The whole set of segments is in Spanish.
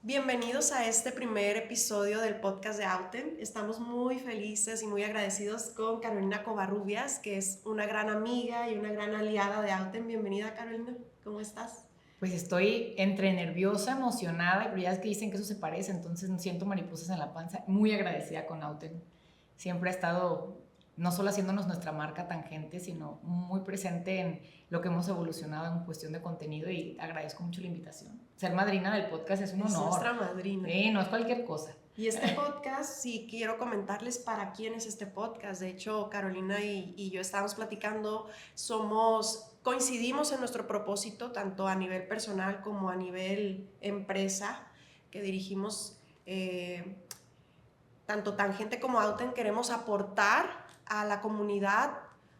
Bienvenidos a este primer episodio del podcast de Auten. Estamos muy felices y muy agradecidos con Carolina Covarrubias, que es una gran amiga y una gran aliada de Auten. Bienvenida, Carolina. ¿Cómo estás? Pues estoy entre nerviosa, emocionada, pero ya es que dicen que eso se parece, entonces siento mariposas en la panza. Muy agradecida con Auten. Siempre ha estado no solo haciéndonos nuestra marca Tangente, sino muy presente en lo que hemos evolucionado en cuestión de contenido y agradezco mucho la invitación. Ser madrina del podcast es un Es honor. nuestra madrina. No es cualquier cosa. Y este podcast, sí quiero comentarles para quién es este podcast. De hecho, Carolina y yo estábamos platicando, coincidimos en nuestro propósito, tanto a nivel personal como a nivel empresa, que dirigimos tanto Tangente como Auten. Queremos aportar a la comunidad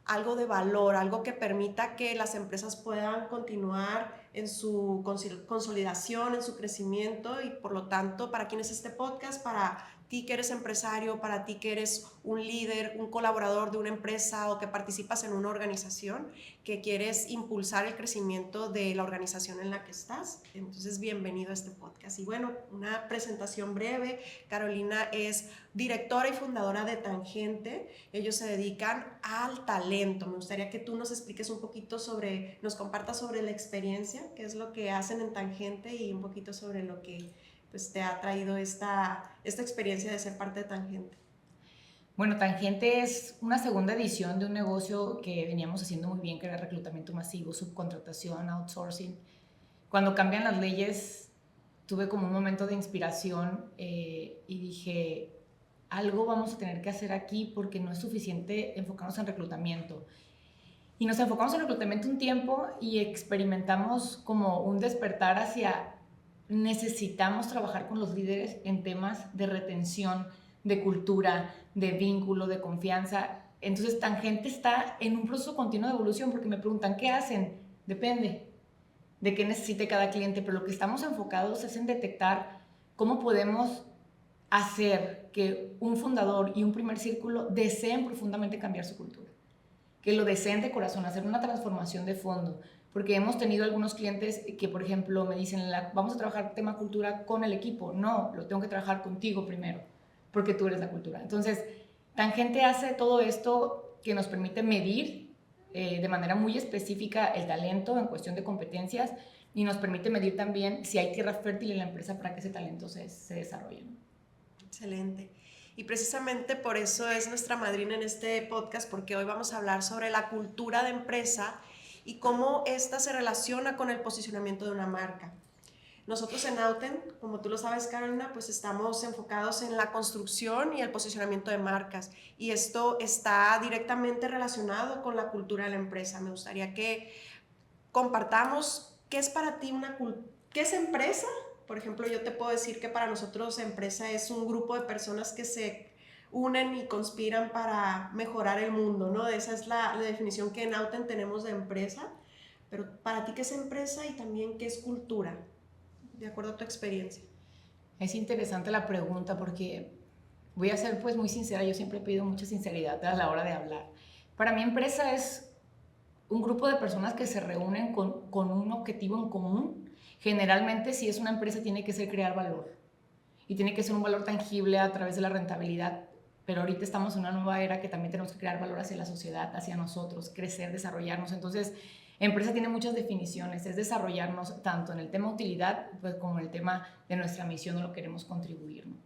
algo de valor, algo que permita que las empresas puedan continuar en su consolidación, en su crecimiento, y por lo tanto, ¿para quién es este podcast? Para ti que eres empresario, para ti que eres un líder, un colaborador de una empresa o que participas en una organización, que quieres impulsar el crecimiento de la organización en la que estás. Entonces, bienvenido a este podcast. Y bueno, una presentación breve. Carolina es directora y fundadora de Tangente. Ellos se dedican al talento. Me gustaría que tú nos expliques un poquito nos compartas sobre la experiencia, qué es lo que hacen en Tangente y un poquito sobre lo que pues, te ha traído esta experiencia de ser parte de Tangente. Bueno, Tangente es una segunda edición de un negocio que veníamos haciendo muy bien, que era reclutamiento masivo, subcontratación, outsourcing. Cuando cambian las leyes, tuve como un momento de inspiración y dije, algo vamos a tener que hacer aquí porque no es suficiente enfocarnos en reclutamiento. Y nos enfocamos en reclutamiento un tiempo y experimentamos como un despertar hacia necesitamos trabajar con los líderes en temas de retención, de cultura, de vínculo, de confianza. Entonces, Tangente está en un proceso continuo de evolución porque me preguntan, ¿qué hacen? Depende de qué necesite cada cliente, pero lo que estamos enfocados es en detectar cómo podemos hacer que un fundador y un primer círculo deseen profundamente cambiar su cultura, que lo deseen de corazón, hacer una transformación de fondo, porque hemos tenido algunos clientes que, por ejemplo, me dicen, vamos a trabajar tema cultura con el equipo. No, lo tengo que trabajar contigo primero, porque tú eres la cultura. Entonces, Tangente hace todo esto que nos permite medir de manera muy específica el talento en cuestión de competencias y nos permite medir también si hay tierra fértil en la empresa para que ese talento se desarrolle, ¿no? Excelente. Y precisamente por eso es nuestra madrina en este podcast, porque hoy vamos a hablar sobre la cultura de empresa y cómo ésta se relaciona con el posicionamiento de una marca. Nosotros en Auten, como tú lo sabes, Carolina, pues estamos enfocados en la construcción y el posicionamiento de marcas, y esto está directamente relacionado con la cultura de la empresa. Me gustaría que compartamos qué es para ti qué es empresa. Por ejemplo, yo te puedo decir que para nosotros empresa es un grupo de personas que se unen y conspiran para mejorar el mundo, ¿no? Esa es la definición que en Auten tenemos de empresa. Pero para ti, ¿qué es empresa y también qué es cultura? De acuerdo a tu experiencia. Es interesante la pregunta porque voy a ser pues muy sincera, yo siempre he pedido mucha sinceridad a la hora de hablar. Para mí empresa es un grupo de personas que se reúnen con un objetivo en común. Generalmente si es una empresa tiene que ser crear valor y tiene que ser un valor tangible a través de la rentabilidad. Pero ahorita estamos en una nueva era que también tenemos que crear valor hacia la sociedad, hacia nosotros, crecer, desarrollarnos. Entonces, empresa tiene muchas definiciones, es desarrollarnos tanto en el tema utilidad pues, como en el tema de nuestra misión o lo que queremos contribuir, ¿no?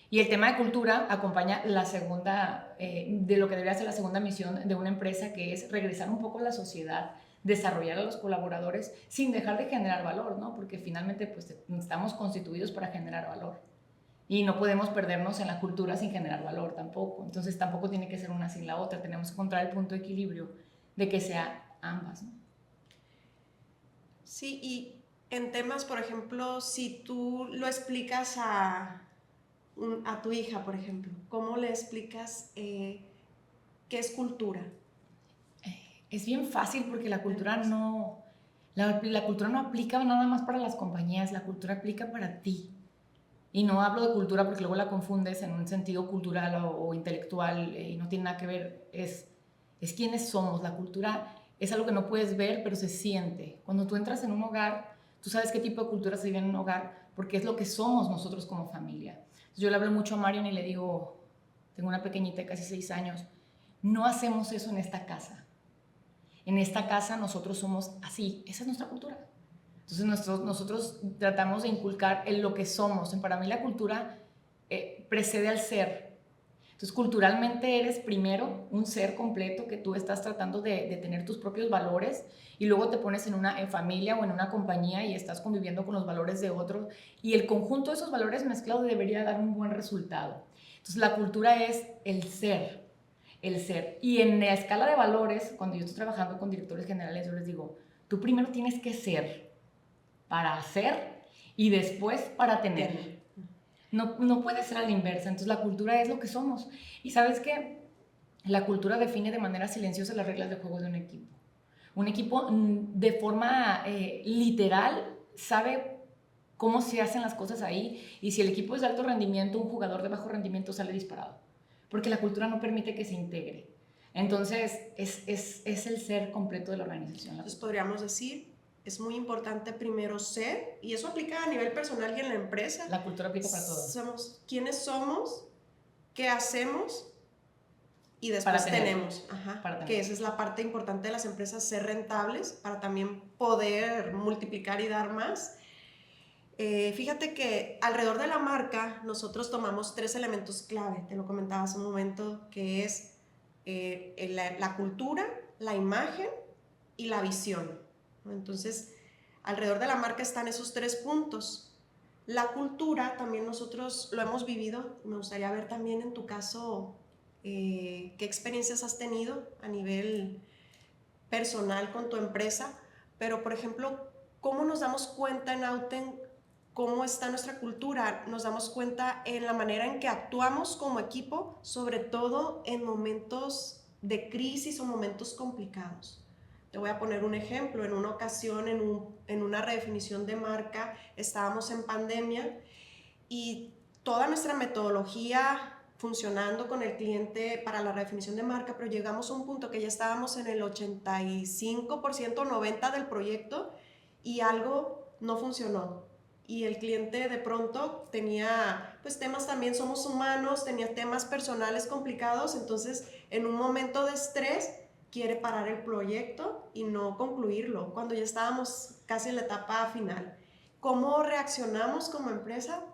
Y el tema de cultura acompaña la segunda, de lo que debería ser la segunda misión de una empresa, que es regresar un poco a la sociedad, desarrollar a los colaboradores sin dejar de generar valor, ¿no? Porque finalmente pues, estamos constituidos para generar valor. Y no podemos perdernos en la cultura sin generar valor tampoco. Entonces tampoco tiene que ser una sin la otra. Tenemos que encontrar el punto de equilibrio de que sea ambas, ¿no? Sí, y en temas, por ejemplo, si tú lo explicas a tu hija, por ejemplo, ¿cómo le explicas qué es cultura? Es bien fácil porque la cultura no, la cultura no aplica nada más para las compañías, la cultura aplica para ti. Y no hablo de cultura porque luego la confundes en un sentido cultural o intelectual y no tiene nada que ver. Es quiénes somos. La cultura es algo que no puedes ver, pero se siente. Cuando tú entras en un hogar, tú sabes qué tipo de cultura se vive en un hogar porque es lo que somos nosotros como familia. Yo le hablo mucho a Marion y le digo, tengo una pequeñita de casi 6 años, no hacemos eso en esta casa. En esta casa nosotros somos así, esa es nuestra cultura. Entonces nosotros tratamos de inculcar en lo que somos. Para mí la cultura precede al ser. Entonces culturalmente eres primero un ser completo que tú estás tratando de tener tus propios valores y luego te pones en una familia o en una compañía y estás conviviendo con los valores de otros y el conjunto de esos valores mezclados debería dar un buen resultado. Entonces la cultura es el ser. El ser. Y en la escala de valores, cuando yo estoy trabajando con directores generales, yo les digo, tú primero tienes que ser para hacer y después para tener. No puede ser a la inversa. Entonces la cultura es lo que somos. Y ¿sabes qué? La cultura define de manera silenciosa las reglas de juego de un equipo. Un equipo de forma literal sabe cómo se hacen las cosas ahí y si el equipo es de alto rendimiento, un jugador de bajo rendimiento sale disparado. Porque la cultura no permite que se integre. Entonces es el ser completo de la organización. Entonces podríamos decir, es muy importante primero ser, y eso aplica a nivel personal y en la empresa. La cultura aplica para todo. Somos quiénes somos, qué hacemos y después tenemos. Que esa es la parte importante de las empresas, ser rentables para también poder multiplicar y dar más. Fíjate que alrededor de la marca nosotros tomamos 3 elementos clave, te lo comentaba hace un momento, que es la cultura, la imagen y la visión. Entonces, alrededor de la marca están esos 3 puntos. La cultura también nosotros lo hemos vivido. Me gustaría ver también en tu caso qué experiencias has tenido a nivel personal con tu empresa, pero por ejemplo, ¿cómo nos damos cuenta en Auten cómo está nuestra cultura? Nos damos cuenta en la manera en que actuamos como equipo, sobre todo en momentos de crisis o momentos complicados. Te voy a poner un ejemplo. En una ocasión, en una redefinición de marca, estábamos en pandemia y toda nuestra metodología funcionando con el cliente para la redefinición de marca, pero llegamos a un punto que ya estábamos en el 85%, 90% del proyecto y algo no funcionó. Y el cliente de pronto tenía pues temas también, somos humanos, tenía temas personales complicados, entonces en un momento de estrés quiere parar el proyecto y no concluirlo, cuando ya estábamos casi en la etapa final. ¿Cómo reaccionamos como empresa?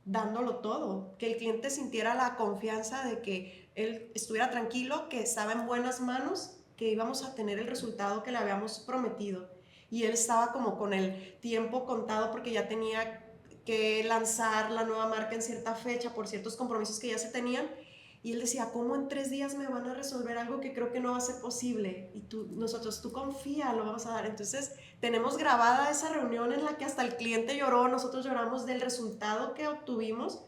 Dándolo todo, que el cliente sintiera la confianza de que él estuviera tranquilo, que estaba en buenas manos, que íbamos a tener el resultado que le habíamos prometido. Y él estaba como con el tiempo contado porque ya tenía que lanzar la nueva marca en cierta fecha por ciertos compromisos que ya se tenían. Y él decía, ¿cómo en 3 días me van a resolver algo que creo que no va a ser posible? Y tú confía, lo vamos a dar. Entonces, tenemos grabada esa reunión en la que hasta el cliente lloró, nosotros lloramos del resultado que obtuvimos,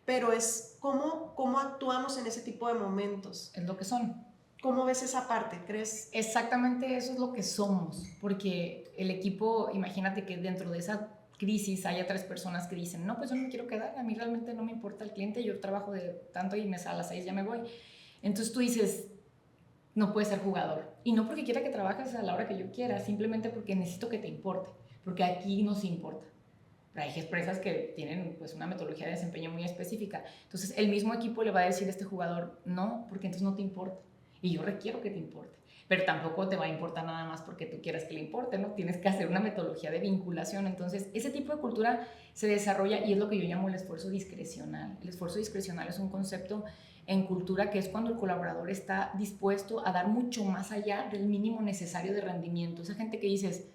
pero es cómo actuamos en ese tipo de momentos. Es lo que son. ¿Cómo ves esa parte? ¿Crees? Exactamente eso es lo que somos, porque el equipo, imagínate que dentro de esa crisis haya 3 personas que dicen, no, pues yo no me quiero quedar, a mí realmente no me importa el cliente, yo trabajo de tanto y a las 6 ya me voy. Entonces tú dices, no puedes ser jugador. Y no porque quiera que trabajes a la hora que yo quiera, simplemente porque necesito que te importe, porque aquí nos importa. Pero hay empresas que tienen pues una metodología de desempeño muy específica. Entonces el mismo equipo le va a decir a este jugador, no, porque entonces no te importa. Y yo requiero que te importe. Pero tampoco te va a importar nada más porque tú quieras que le importe, ¿no? Tienes que hacer una metodología de vinculación. Entonces, ese tipo de cultura se desarrolla y es lo que yo llamo el esfuerzo discrecional. El esfuerzo discrecional es un concepto en cultura que es cuando el colaborador está dispuesto a dar mucho más allá del mínimo necesario de rendimiento. Esa gente que dices,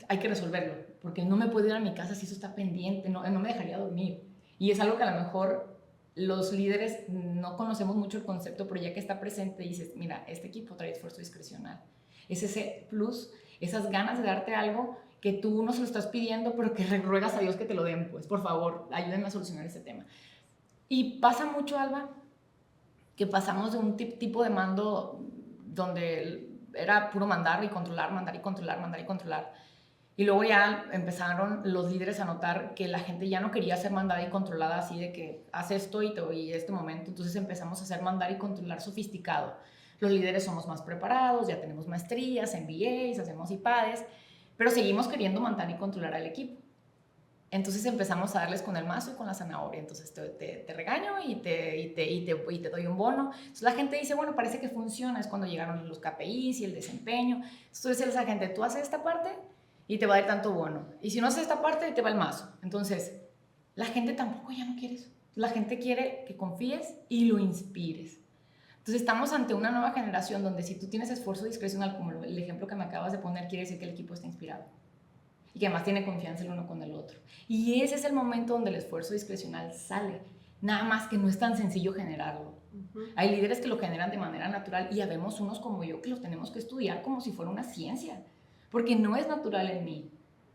hay que resolverlo, porque no me puedo ir a mi casa si eso está pendiente, no me dejaría dormir. Y es algo que a lo mejor los líderes no conocemos mucho el concepto, pero ya que está presente dices, mira, este equipo trae esfuerzo discrecional. Es ese plus, esas ganas de darte algo que tú no se lo estás pidiendo, pero que ruegas a Dios que te lo den, pues por favor, ayúdenme a solucionar este tema. Y pasa mucho, Alba, que pasamos de un tipo de mando donde era puro mandar y controlar, mandar y controlar, mandar y controlar. Y luego ya empezaron los líderes a notar que la gente ya no quería ser mandada y controlada así de que haz esto y este momento. Entonces empezamos a hacer mandar y controlar sofisticado. Los líderes somos más preparados, ya tenemos maestrías, MBAs, hacemos IPADES, pero seguimos queriendo mandar y controlar al equipo. Entonces empezamos a darles con el mazo y con la zanahoria. Entonces te regaño y te doy un bono. Entonces la gente dice, bueno, parece que funciona. Es cuando llegaron los KPIs y el desempeño. Entonces tú dices a la gente, tú haces esta parte y te va a dar tanto bono. Y si no haces esta parte, te va el mazo. Entonces la gente tampoco ya no quiere eso. La gente quiere que confíes y lo inspires. Entonces estamos ante una nueva generación donde si tú tienes esfuerzo discrecional, como el ejemplo que me acabas de poner, quiere decir que el equipo está inspirado y que además tiene confianza el uno con el otro. Y ese es el momento donde el esfuerzo discrecional sale. Nada más que no es tan sencillo generarlo. Hay líderes que lo generan de manera natural y habemos unos como yo que los tenemos que estudiar como si fuera una ciencia, porque no es natural en mí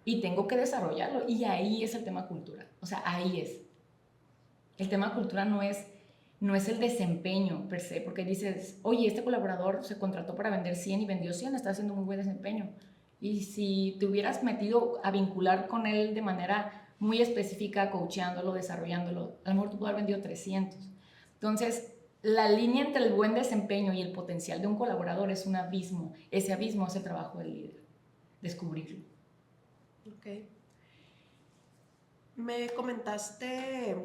y tengo que desarrollarlo. Y ahí es el tema cultura. O sea, ahí es. El tema cultura no es el desempeño per se, porque dices, oye, este colaborador se contrató para vender 100 y vendió 100, está haciendo muy buen desempeño. Y si te hubieras metido a vincular con él de manera muy específica, coacheándolo, desarrollándolo, a lo mejor tú puedes haber vendido 300. Entonces, la línea entre el buen desempeño y el potencial de un colaborador es un abismo. Ese abismo es el trabajo del líder, descubrirlo. Ok. Me comentaste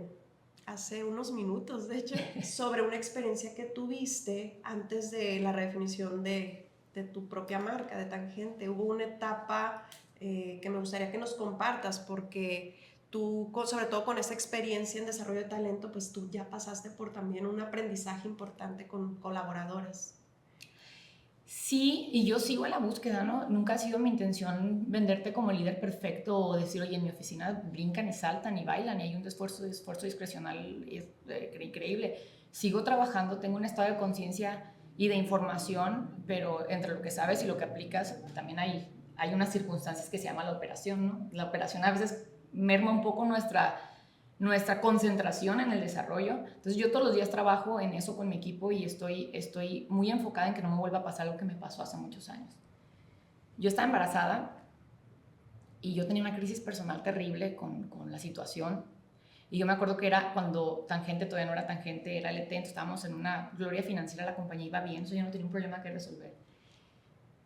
hace unos minutos, de hecho, sobre una experiencia que tuviste antes de la redefinición de tu propia marca, de Tangente. Hubo una etapa que me gustaría que nos compartas, porque tú, sobre todo con esa experiencia en desarrollo de talento, pues tú ya pasaste por también un aprendizaje importante con colaboradores. Sí, y yo sigo en la búsqueda, ¿no? Nunca ha sido mi intención venderte como el líder perfecto o decir, oye, en mi oficina brincan y saltan y bailan y hay un esfuerzo discrecional increíble. Sigo trabajando, tengo un estado de conciencia y de información, pero entre lo que sabes y lo que aplicas también hay unas circunstancias que se llama la operación, ¿no? La operación a veces merma un poco nuestra concentración en el desarrollo. Entonces yo todos los días trabajo en eso con mi equipo y estoy muy enfocada en que no me vuelva a pasar algo que me pasó hace muchos años. Yo estaba embarazada y yo tenía una crisis personal terrible con la situación. Y yo me acuerdo que era cuando Tangente todavía no era Tangente, era LT, entonces estábamos en una gloria financiera, la compañía iba bien, yo no tenía un problema que resolver.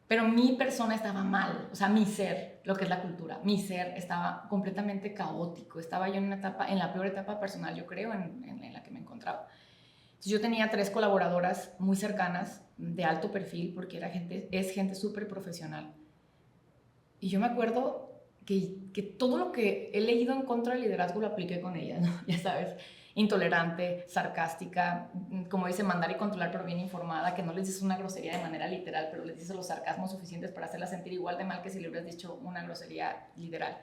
Pero mi persona estaba mal, o sea, mi ser, lo que es la cultura, mi ser estaba completamente caótico, estaba yo en la peor etapa personal, yo creo, en la que me encontraba. Entonces yo tenía 3 colaboradoras muy cercanas, de alto perfil, porque es gente súper profesional. Y yo me acuerdo que todo lo que he leído en contra del liderazgo lo apliqué con ellas, ¿no? Ya sabes, intolerante, sarcástica, como dice, mandar y controlar pero bien informada, que no les dices una grosería de manera literal, pero les dices los sarcasmos suficientes para hacerla sentir igual de mal que si le hubieras dicho una grosería literal.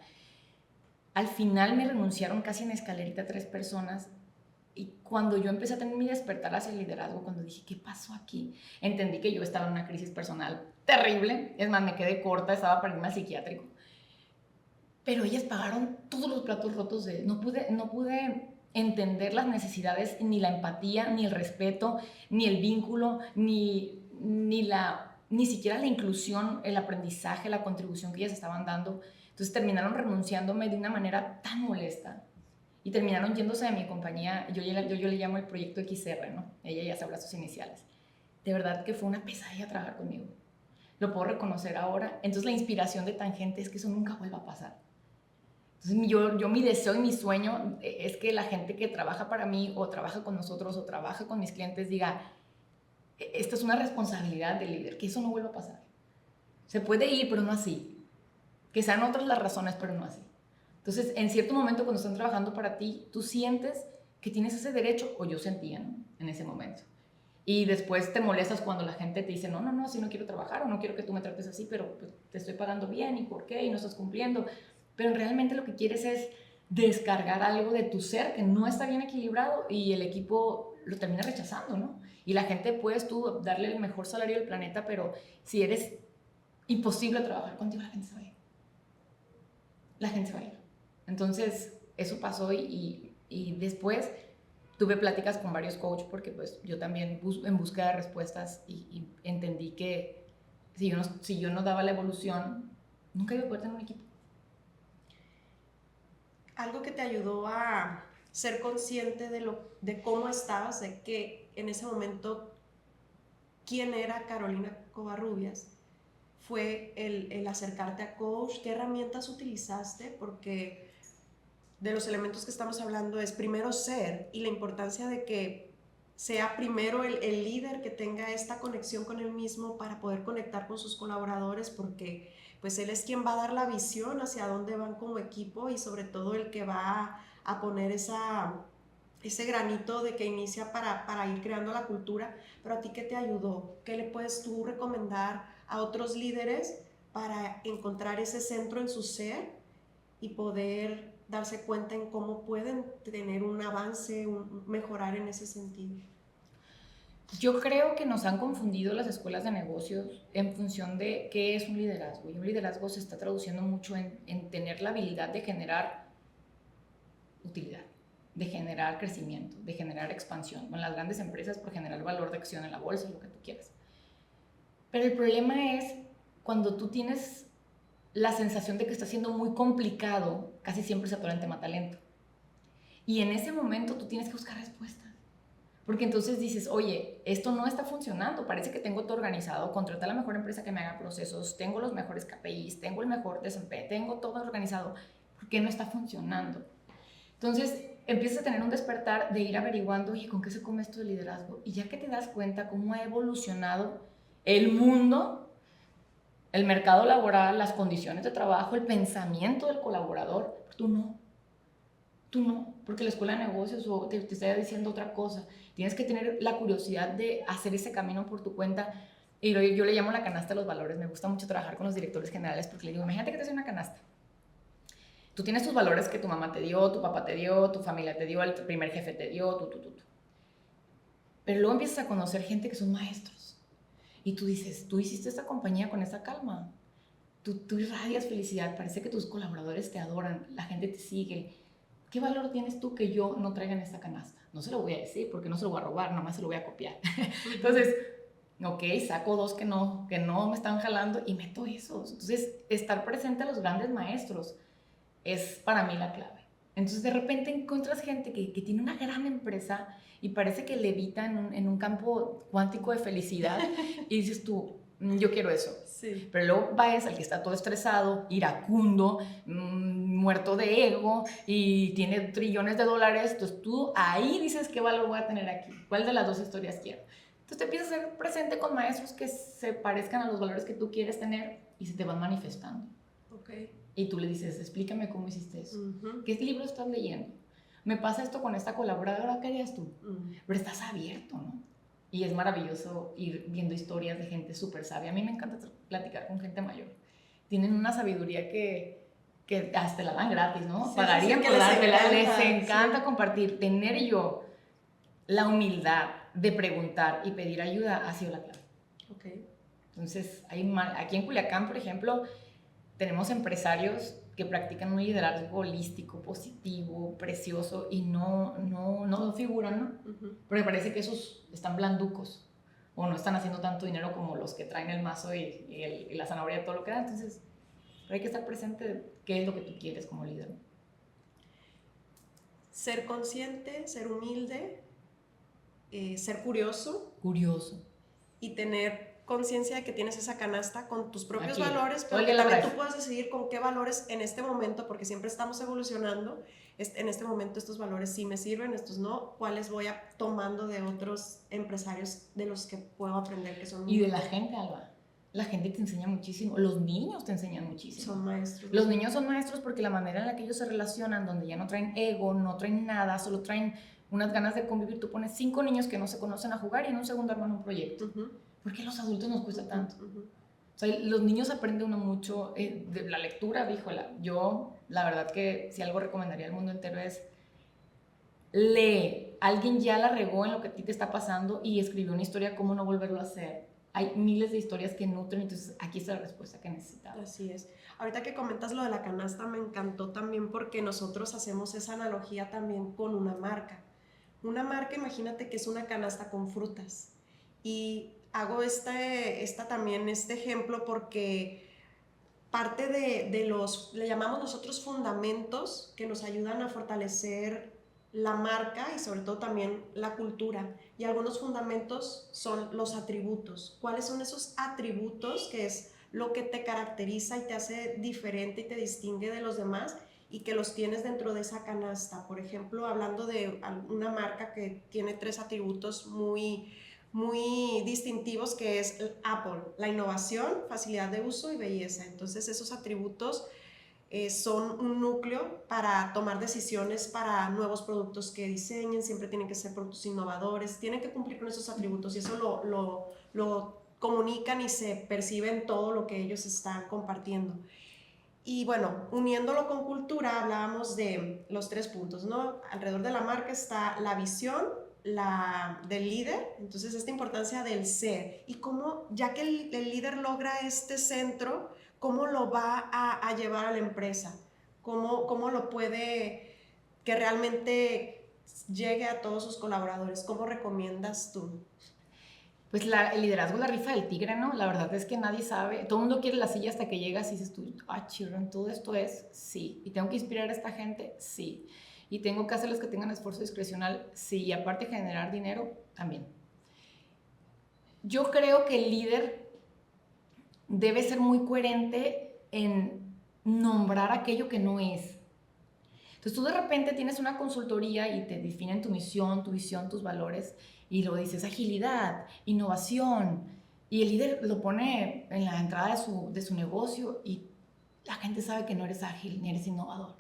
Al final me renunciaron casi en escalerita 3 personas y cuando yo empecé a tener mi despertar hacia el liderazgo, cuando dije, ¿qué pasó aquí? Entendí que yo estaba en una crisis personal terrible, es más, me quedé corta, estaba para irme al psiquiátrico. Pero ellas pagaron todos los platos rotos de... No pude entender las necesidades, ni la empatía, ni el respeto, ni el vínculo, ni siquiera la inclusión, el aprendizaje, la contribución que ellas estaban dando. Entonces terminaron renunciándome de una manera tan molesta y terminaron yéndose de mi compañía. Yo le llamo el proyecto XR, ¿no? Ella ya sabrá sus iniciales. De verdad que fue una pesadilla trabajar conmigo. Lo puedo reconocer ahora. Entonces la inspiración de Tangente es que eso nunca vuelva a pasar. Entonces yo mi deseo y mi sueño es que la gente que trabaja para mí o trabaja con nosotros o trabaja con mis clientes diga, esta es una responsabilidad del líder, que eso no vuelva a pasar. Se puede ir, pero no así. Que sean otras las razones, pero no así. Entonces, en cierto momento cuando están trabajando para ti, tú sientes que tienes ese derecho, o yo sentía, ¿no? En ese momento. Y después te molestas cuando la gente te dice, no, no, no, si no quiero trabajar o no quiero que tú me trates así, pero pues, te estoy pagando bien y por qué y no estás cumpliendo. Pero realmente lo que quieres es descargar algo de tu ser que no está bien equilibrado y el equipo lo termina rechazando, ¿no? Y la gente puedes tú darle el mejor salario del planeta, pero si eres imposible trabajar contigo, la gente se va a ir. La gente se va a ir. Entonces, eso pasó y después tuve pláticas con varios coaches porque pues yo también en búsqueda de respuestas y entendí que si yo no daba la evolución, nunca iba a poder tener un equipo. Algo que te ayudó a ser consciente de cómo estabas, de que en ese momento quién era Carolina Covarrubias, fue el acercarte a coach. ¿Qué herramientas utilizaste? Porque de los elementos que estamos hablando es primero ser, y la importancia de que sea primero el líder que tenga esta conexión con él mismo para poder conectar con sus colaboradores, porque pues él es quien va a dar la visión hacia dónde van como equipo y sobre todo el que va a poner ese granito de que inicia para ir creando la cultura. Pero a ti, ¿qué te ayudó? ¿Qué le puedes tú recomendar a otros líderes para encontrar ese centro en su ser y poder darse cuenta en cómo pueden tener un avance, mejorar en ese sentido? Yo creo que nos han confundido las escuelas de negocios en función de qué es un liderazgo. Y un liderazgo se está traduciendo mucho en tener la habilidad de generar utilidad, de generar crecimiento, de generar expansión. En las grandes empresas por generar valor de acción en la bolsa, lo que tú quieras. Pero el problema es cuando tú tienes la sensación de que está siendo muy complicado, casi siempre se atora en tema talento. Y en ese momento tú tienes que buscar respuestas. Porque entonces dices, oye, esto no está funcionando, parece que tengo todo organizado, contraté a la mejor empresa que me haga procesos, tengo los mejores KPIs, tengo el mejor desempeño, tengo todo organizado, ¿por qué no está funcionando? Entonces empiezas a tener un despertar de ir averiguando, oye, ¿con qué se come esto de liderazgo? Y ya que te das cuenta cómo ha evolucionado el mundo, el mercado laboral, las condiciones de trabajo, el pensamiento del colaborador, tú no, porque la escuela de negocios o te está diciendo otra cosa. Tienes que tener la curiosidad de hacer ese camino por tu cuenta. Y yo le llamo la canasta de los valores. Me gusta mucho trabajar con los directores generales porque le digo, imagínate que te hace una canasta. Tú tienes tus valores que tu mamá te dio, tu papá te dio, tu familia te dio, el primer jefe te dio, tú. Pero luego empiezas a conocer gente que son maestros. Y tú dices, tú hiciste esta compañía con esa calma. Tú irradias felicidad, parece que tus colaboradores te adoran, la gente te sigue. ¿Qué valor tienes tú que yo no traiga en esta canasta? No se lo voy a decir porque no se lo voy a robar, nomás se lo voy a copiar. Entonces, ok, saco dos que no me están jalando y meto esos. Entonces, estar presente a los grandes maestros es para mí la clave. Entonces, de repente encuentras gente que tiene una gran empresa y parece que levita en un campo cuántico de felicidad y dices tú, yo quiero eso. Sí. Pero luego vas al que está todo estresado, iracundo, muerto de ego y tiene trillones de dólares. Entonces tú ahí dices, ¿qué valor voy a tener aquí? ¿Cuál de las dos historias quiero? Entonces te empiezas a ser presente con maestros que se parezcan a los valores que tú quieres tener y se te van manifestando. Okay. Y tú le dices, explícame cómo hiciste eso. Uh-huh. ¿Qué libro estás leyendo? Me pasa esto con esta colaboradora, ¿qué harías tú? Pero estás abierto, ¿no? Y es maravilloso ir viendo historias de gente súper sabia. A mí me encanta platicar con gente mayor. Tienen una sabiduría que hasta la dan gratis, ¿no? Sí, pagarían sí, por dártela. Les sí. encanta compartir. Tener yo la humildad de preguntar y pedir ayuda ha sido la clave. Okay. Entonces, aquí en Culiacán, por ejemplo, tenemos empresarios que practican un liderazgo holístico, positivo, precioso y no figuran, ¿no? Uh-huh. Porque parece que esos están blanducos o no están haciendo tanto dinero como los que traen el mazo y la zanahoria, todo lo que da. Entonces, hay que estar presente de qué es lo que tú quieres como líder. Ser consciente, ser humilde, ser curioso. Y tener conciencia de que tienes esa canasta con tus propios valores, pero que también tú puedas decidir con qué valores en este momento, porque siempre estamos evolucionando, en este momento estos valores sí me sirven, estos no, cuáles voy tomando de otros empresarios de los que puedo aprender que son... Y de la gente, Alba. La gente te enseña muchísimo, los niños te enseñan muchísimo. Son maestros. Los niños son maestros porque la manera en la que ellos se relacionan, donde ya no traen ego, no traen nada, solo traen unas ganas de convivir. Tú pones 5 niños que no se conocen a jugar y en un segundo arman un proyecto. Uh-huh. ¿Por qué a los adultos nos cuesta tanto? Uh-huh. O sea, los niños aprenden uno mucho de la lectura, híjola. Yo, la verdad que si algo recomendaría al mundo entero es lee. Alguien ya la regó en lo que a ti te está pasando y escribió una historia, ¿cómo no volverlo a hacer? Hay miles de historias que nutren, entonces aquí está la respuesta que necesitaba. Así es. Ahorita que comentas lo de la canasta me encantó también porque nosotros hacemos esa analogía también con una marca. Una marca, imagínate que es una canasta con frutas. Y hago este ejemplo porque parte de los, le llamamos nosotros fundamentos que nos ayudan a fortalecer la marca y sobre todo también la cultura. Y algunos fundamentos son los atributos. ¿Cuáles son esos atributos que es lo que te caracteriza y te hace diferente y te distingue de los demás? y que los tienes dentro de esa canasta. Por ejemplo, hablando de una marca que tiene 3 atributos muy, muy distintivos, que es Apple: la innovación, facilidad de uso y belleza. Entonces esos atributos son un núcleo para tomar decisiones para nuevos productos que diseñen. Siempre tienen que ser productos innovadores, tienen que cumplir con esos atributos, y eso lo comunican y se percibe en todo lo que ellos están compartiendo. Y bueno, uniéndolo con cultura, hablábamos de los 3 puntos, ¿no? Alrededor de la marca está la visión del líder, entonces esta importancia del ser, y cómo, ya que el líder logra este centro, cómo lo va a llevar a la empresa, cómo lo puede, que realmente llegue a todos sus colaboradores. ¿Cómo recomiendas tú? Pues el liderazgo es la rifa del tigre, ¿no? La verdad es que nadie sabe. Todo el mundo quiere la silla hasta que llegas y dices tú, children, todo esto es, sí. Y tengo que inspirar a esta gente, sí. Y tengo que hacerles que tengan esfuerzo discrecional, sí. Y aparte generar dinero, también. Yo creo que el líder debe ser muy coherente en nombrar aquello que no es. Entonces tú de repente tienes una consultoría y te definen tu misión, tu visión, tus valores, y lo dices agilidad, innovación, y el líder lo pone en la entrada de su negocio, y la gente sabe que no eres ágil ni eres innovador.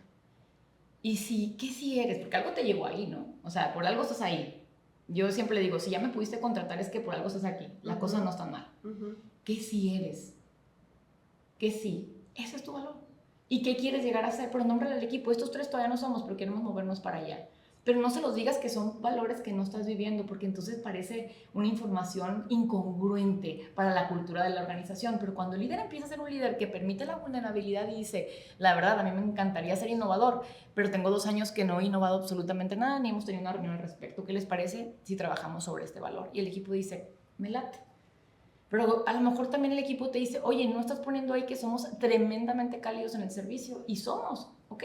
Y sí, ¿qué sí eres? Porque algo te llevó ahí, ¿no? O sea, por algo estás ahí. Yo siempre le digo, si ya me pudiste contratar es que por algo estás aquí. La cosa no está mal. ¿Qué sí eres? ¿Qué sí? Ese es tu valor. ¿Y qué quieres llegar a ser? Pero nómbrale al equipo. Estos 3 todavía no somos, pero queremos movernos para allá. Pero no se los digas que son valores que no estás viviendo, porque entonces parece una información incongruente para la cultura de la organización. Pero cuando el líder empieza a ser un líder que permite la vulnerabilidad y dice, la verdad, a mí me encantaría ser innovador, pero tengo 2 años que no he innovado absolutamente nada, ni hemos tenido una reunión al respecto. ¿Qué les parece si trabajamos sobre este valor? Y el equipo dice, me late. Pero a lo mejor también el equipo te dice, oye, no estás poniendo ahí que somos tremendamente cálidos en el servicio, y somos, ¿ok?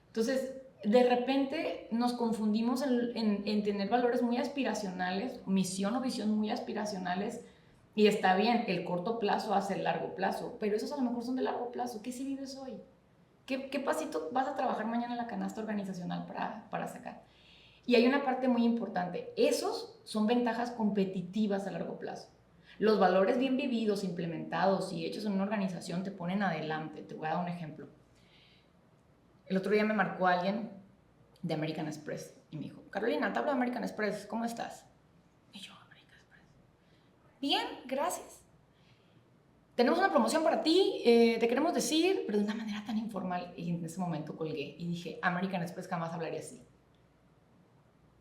Entonces, de repente nos confundimos en tener valores muy aspiracionales, misión o visión muy aspiracionales, y está bien, el corto plazo hace el largo plazo, pero esos a lo mejor son de largo plazo. ¿Qué si vives hoy? ¿Qué pasito vas a trabajar mañana en la canasta organizacional para sacar? Y hay una parte muy importante, esos son ventajas competitivas a largo plazo. Los valores bien vividos, implementados y hechos en una organización te ponen adelante. Te voy a dar un ejemplo. El otro día me marcó alguien de American Express y me dijo, Carolina, te hablo de American Express, ¿cómo estás? Y yo, American Express. Bien, gracias. Tenemos una promoción para ti, te queremos decir, pero de una manera tan informal. Y en ese momento colgué y dije, American Express jamás hablaría así.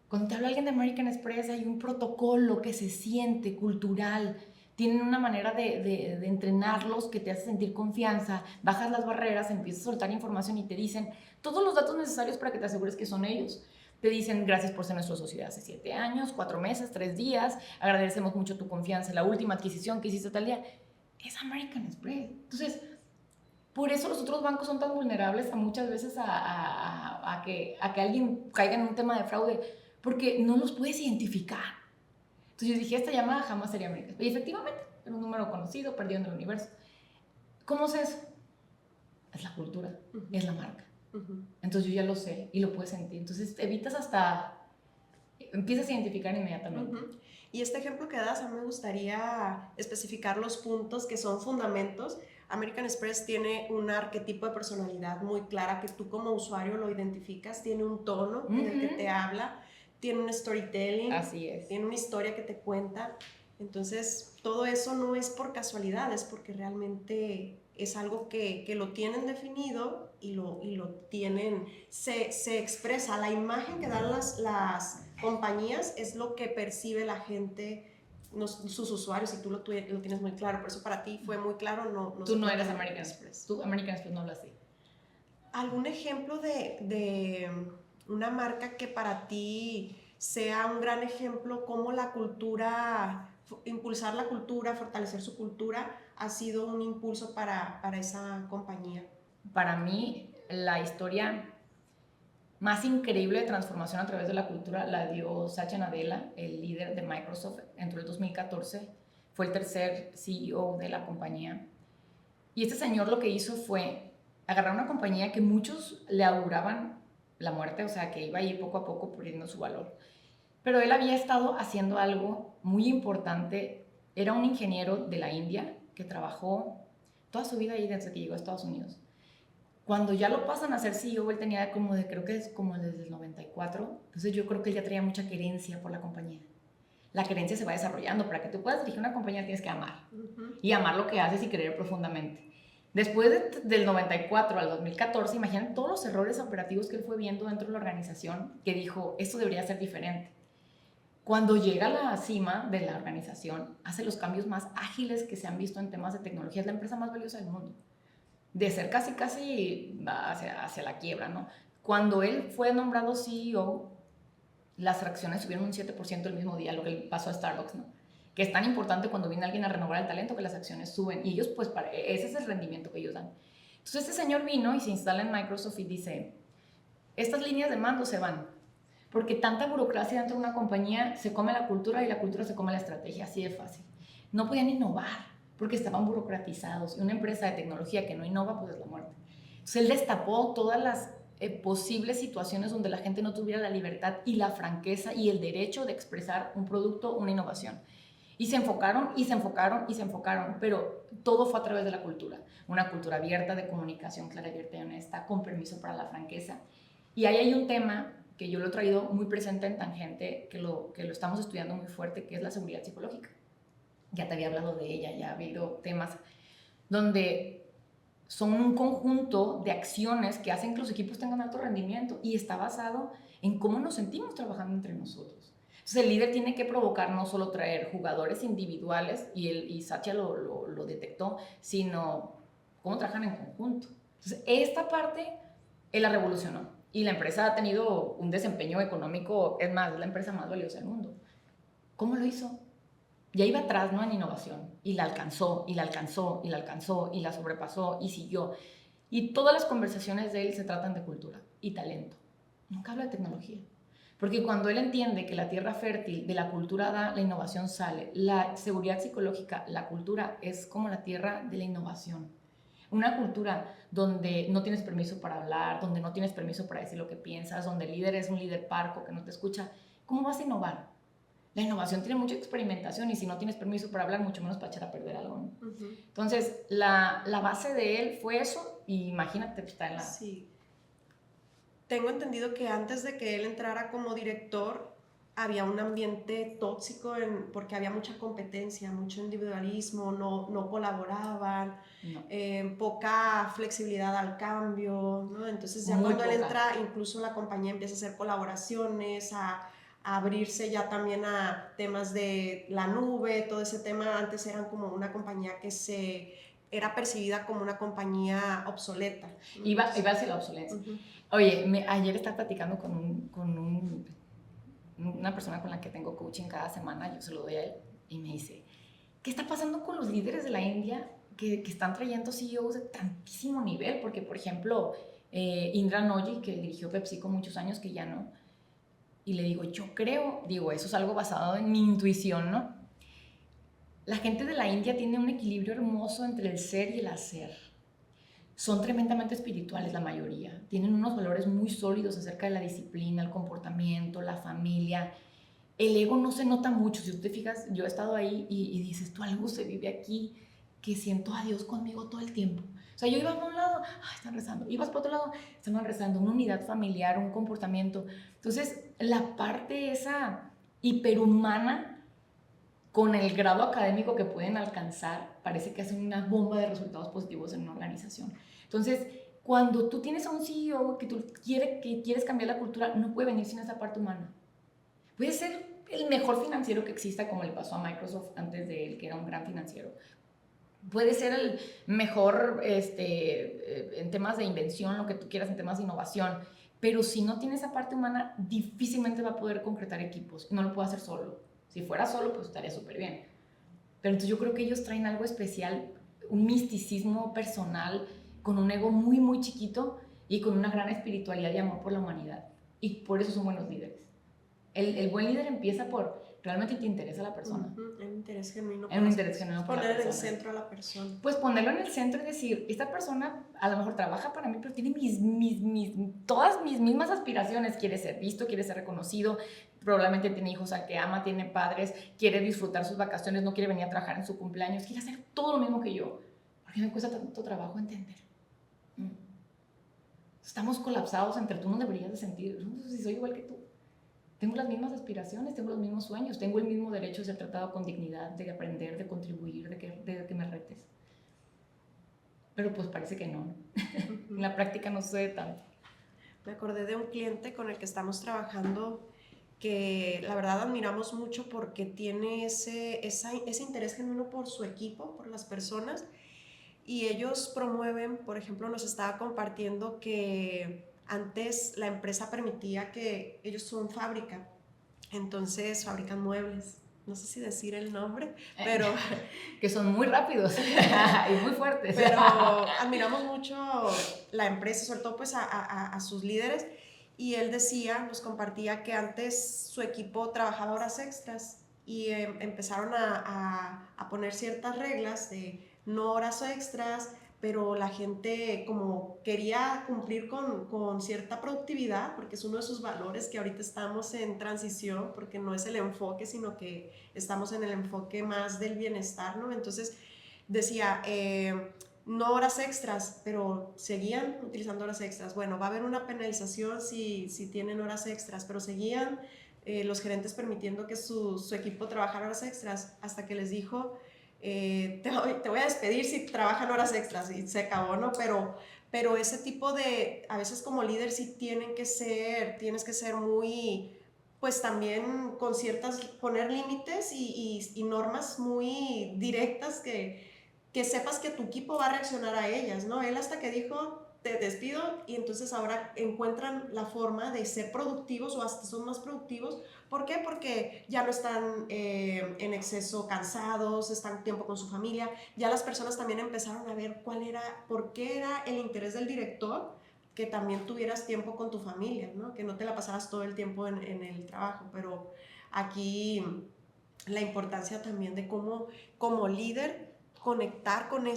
Cuando te habla alguien de American Express hay un protocolo que se siente cultural, tienen una manera de entrenarlos que te hace sentir confianza, bajas las barreras, empiezas a soltar información y te dicen todos los datos necesarios para que te asegures que son ellos. Te dicen, gracias por ser nuestro socio de hace 7 años, 4 meses, 3 días, agradecemos mucho tu confianza, la última adquisición que hiciste tal día. Es American Express. Entonces, por eso los otros bancos son tan vulnerables a muchas veces a que alguien caiga en un tema de fraude, porque no los puedes identificar. Entonces yo dije, esta llamada jamás sería América. Y efectivamente, era un número conocido, perdido en el universo. ¿Cómo es eso? Es la cultura, es la marca. Entonces yo ya lo sé y lo puedes sentir. Entonces evitas empiezas a identificar inmediatamente. Y este ejemplo que das, a mí me gustaría especificar los puntos que son fundamentos. American Express tiene un arquetipo de personalidad muy clara que tú como usuario lo identificas, tiene un tono en el que te habla, tiene un storytelling, así es, tiene una historia que te cuenta. Entonces, todo eso no es por casualidad, es porque realmente es algo que lo tienen definido y lo tienen, se expresa. La imagen que dan las compañías es lo que percibe la gente, sus usuarios, y tú lo tienes muy claro. Por eso para ti fue muy claro. Tú no eres American Express. Tú American Express no hablas así. ¿Algún ejemplo de una marca que para ti sea un gran ejemplo, cómo la cultura, impulsar la cultura, fortalecer su cultura, ha sido un impulso para esa compañía? Para mí, la historia más increíble de transformación a través de la cultura la dio Satya Nadella, el líder de Microsoft, entró el 2014, fue el tercer CEO de la compañía. Y este señor lo que hizo fue agarrar una compañía que muchos le auguraban la muerte, o sea, que iba a ir poco a poco perdiendo su valor. Pero él había estado haciendo algo muy importante. Era un ingeniero de la India que trabajó toda su vida ahí desde que llegó a Estados Unidos. Cuando ya lo pasan a ser CEO, él tenía como de, creo que es como desde el 94, entonces yo creo que él ya traía mucha querencia por la compañía. La querencia se va desarrollando. Para que tú puedas dirigir una compañía tienes que amar. Y amar lo que haces y querer profundamente. Después del 94 al 2014, imaginen todos los errores operativos que él fue viendo dentro de la organización, que dijo, esto debería ser diferente. Cuando llega a la cima de la organización, hace los cambios más ágiles que se han visto en temas de tecnología. Es la empresa más valiosa del mundo. De ser casi hacia la quiebra, ¿no? Cuando él fue nombrado CEO, las acciones subieron un 7% el mismo día, lo que pasó a Starbucks, ¿no? Que es tan importante cuando viene alguien a renovar el talento que las acciones suben. Y ellos, pues, ese es el rendimiento que ellos dan. Entonces, este señor vino y se instala en Microsoft y dice, estas líneas de mando se van. Porque tanta burocracia dentro de una compañía se come la cultura y la cultura se come la estrategia, así de fácil. No podían innovar porque estaban burocratizados. Y una empresa de tecnología que no innova, pues es la muerte. Entonces, él destapó todas las posibles situaciones donde la gente no tuviera la libertad y la franqueza y el derecho de expresar un producto, una innovación. Y se enfocaron y se enfocaron y se enfocaron, pero todo fue a través de la cultura. Una cultura abierta, de comunicación clara, abierta y honesta, con permiso para la franqueza. Y ahí hay un tema que yo lo he traído muy presente en Tangente, que lo estamos estudiando muy fuerte, que es la seguridad psicológica. Ya te había hablado de ella, ya ha habido temas donde son un conjunto de acciones que hacen que los equipos tengan alto rendimiento y está basado en cómo nos sentimos trabajando entre nosotros. Entonces el líder tiene que provocar no solo traer jugadores individuales, y Satya lo detectó, sino cómo trabajan en conjunto. Entonces esta parte él la revolucionó y la empresa ha tenido un desempeño económico, es más, es la empresa más valiosa del mundo. ¿Cómo lo hizo? Ya iba atrás, ¿no? En innovación, y la alcanzó, y la alcanzó, y la alcanzó, y la sobrepasó, y siguió. Y todas las conversaciones de él se tratan de cultura y talento. Nunca habla de tecnología. Porque cuando él entiende que la tierra fértil de la cultura da, la innovación sale. La seguridad psicológica, la cultura es como la tierra de la innovación. Una cultura donde no tienes permiso para hablar, donde no tienes permiso para decir lo que piensas, donde el líder es un líder parco que no te escucha, ¿cómo vas a innovar? La innovación tiene mucha experimentación y si no tienes permiso para hablar, mucho menos para echar a perder algo, ¿no? Entonces, la base de él fue eso y imagínate, pues, está en la... Sí. Tengo entendido que antes de que él entrara como director, había un ambiente tóxico porque había mucha competencia, mucho individualismo, no colaboraban, No. poca flexibilidad al cambio, ¿no? Entonces ya Muy cuando él poca. entra, incluso la compañía empieza a hacer colaboraciones, a abrirse ya también a temas de la nube, todo ese tema. Antes eran como una compañía que era percibida como una compañía obsoleta. Iba hacia la obsolencia. Oye, ayer estaba platicando una persona con la que tengo coaching cada semana, yo se lo doy a él, y me dice, ¿qué está pasando con los líderes de la India que están trayendo CEOs de tantísimo nivel? Porque, por ejemplo, Indra Nooyi, que dirigió PepsiCo muchos años, que ya no, y le digo, yo creo, eso es algo basado en mi intuición, ¿no? La gente de la India tiene un equilibrio hermoso entre el ser y el hacer. Son tremendamente espirituales la mayoría. Tienen unos valores muy sólidos acerca de la disciplina, el comportamiento, la familia. El ego no se nota mucho. Si tú te fijas, yo he estado ahí y dices, tú, algo se vive aquí que siento a Dios conmigo todo el tiempo. O sea, yo iba por un lado, están rezando. Ibas por otro lado, están rezando. Una unidad familiar, un comportamiento. Entonces, la parte esa hiperhumana, con el grado académico que pueden alcanzar, parece que hacen una bomba de resultados positivos en una organización. Entonces, cuando tú tienes a un CEO que tú quieres cambiar la cultura, no puede venir sin esa parte humana. Puede ser el mejor financiero que exista, como le pasó a Microsoft antes de él, que era un gran financiero. Puede ser el mejor en temas de invención, lo que tú quieras, en temas de innovación, pero si no tiene esa parte humana, difícilmente va a poder concretar equipos. No lo puede hacer solo. Si fuera solo, pues estaría súper bien. Pero entonces yo creo que ellos traen algo especial, un misticismo personal, con un ego muy, muy chiquito y con una gran espiritualidad y amor por la humanidad. Y por eso son buenos líderes. El buen líder empieza por realmente te interesa la persona. Un interés genuino. Un interés genuino por la poner en el persona. centro a la persona. Pues ponerlo en el centro y decir, esta persona a lo mejor trabaja para mí, pero tiene todas mis mismas aspiraciones. Quiere ser visto, quiere ser reconocido, probablemente tiene hijos al que ama, tiene padres, quiere disfrutar sus vacaciones, no quiere venir a trabajar en su cumpleaños, quiere hacer todo lo mismo que yo. ¿Por qué me cuesta tanto trabajo entender? Estamos colapsados entre tú no deberías de sentir, si soy igual que tú. Tengo las mismas aspiraciones, tengo los mismos sueños, tengo el mismo derecho de ser tratado con dignidad, de aprender, de contribuir, de que me retes. Pero pues parece que no. En la práctica no sucede tanto. Me acordé de un cliente con el que estamos trabajando que la verdad admiramos mucho porque tiene ese interés genuino por su equipo, por las personas, y ellos promueven, por ejemplo, nos estaba compartiendo que antes la empresa permitía que ellos son fábrica, entonces fabrican muebles. No sé si decir el nombre, pero... que son muy rápidos y muy fuertes. Pero admiramos mucho la empresa, sobre todo pues a sus líderes, y él decía, nos compartía que antes su equipo trabajaba horas extras y empezaron a poner ciertas reglas de no horas extras, pero la gente como quería cumplir con cierta productividad, porque es uno de sus valores, que ahorita estamos en transición, porque no es el enfoque, sino que estamos en el enfoque más del bienestar, ¿no? Entonces decía, no horas extras, pero seguían utilizando horas extras. Bueno, va a haber una penalización si tienen horas extras, pero seguían los gerentes permitiendo que su equipo trabajara horas extras, hasta que les dijo, te voy a despedir si trabajan horas extras, y se acabó, ¿no? Pero ese tipo de, a veces como líder sí tienes que ser muy, pues también con ciertas, poner límites y normas muy directas que sepas que tu equipo va a reaccionar a ellas, ¿no? Él hasta que dijo, te despido, y entonces ahora encuentran la forma de ser productivos o hasta son más productivos. ¿Por qué? Porque ya no están en exceso cansados, están tiempo con su familia. Ya las personas también empezaron a ver por qué era el interés del director que también tuvieras tiempo con tu familia, ¿no? Que no te la pasaras todo el tiempo en el trabajo. Pero aquí la importancia también de cómo como líder conectar con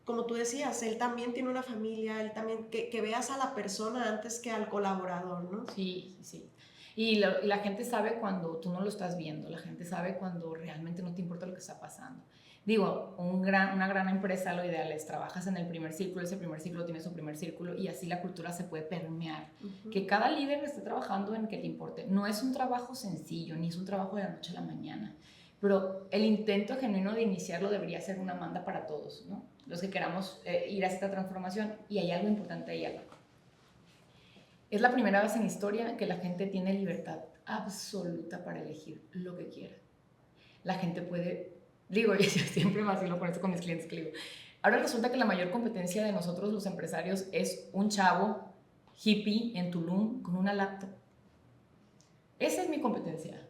como tú decías, él también tiene una familia, él también, que veas a la persona antes que al colaborador, ¿no? Sí, sí. Y la gente sabe cuando tú no lo estás viendo, la gente sabe cuando realmente no te importa lo que está pasando. Digo, una gran empresa, lo ideal es trabajas en el primer círculo, ese primer círculo tiene su primer círculo y así la cultura se puede permear. Que cada líder esté trabajando en que te importe. No es un trabajo sencillo, ni es un trabajo de la noche a la mañana, pero el intento genuino de iniciarlo debería ser una manda para todos, ¿no? Los que queramos ir a esta transformación. Y hay algo importante ahí, Alba. Es la primera vez en la historia que la gente tiene libertad absoluta para elegir lo que quiera. La gente puede, digo, yo siempre me vacilo con esto con mis clientes que digo, ahora resulta que la mayor competencia de nosotros los empresarios es un chavo hippie en Tulum con una laptop. Esa es mi competencia.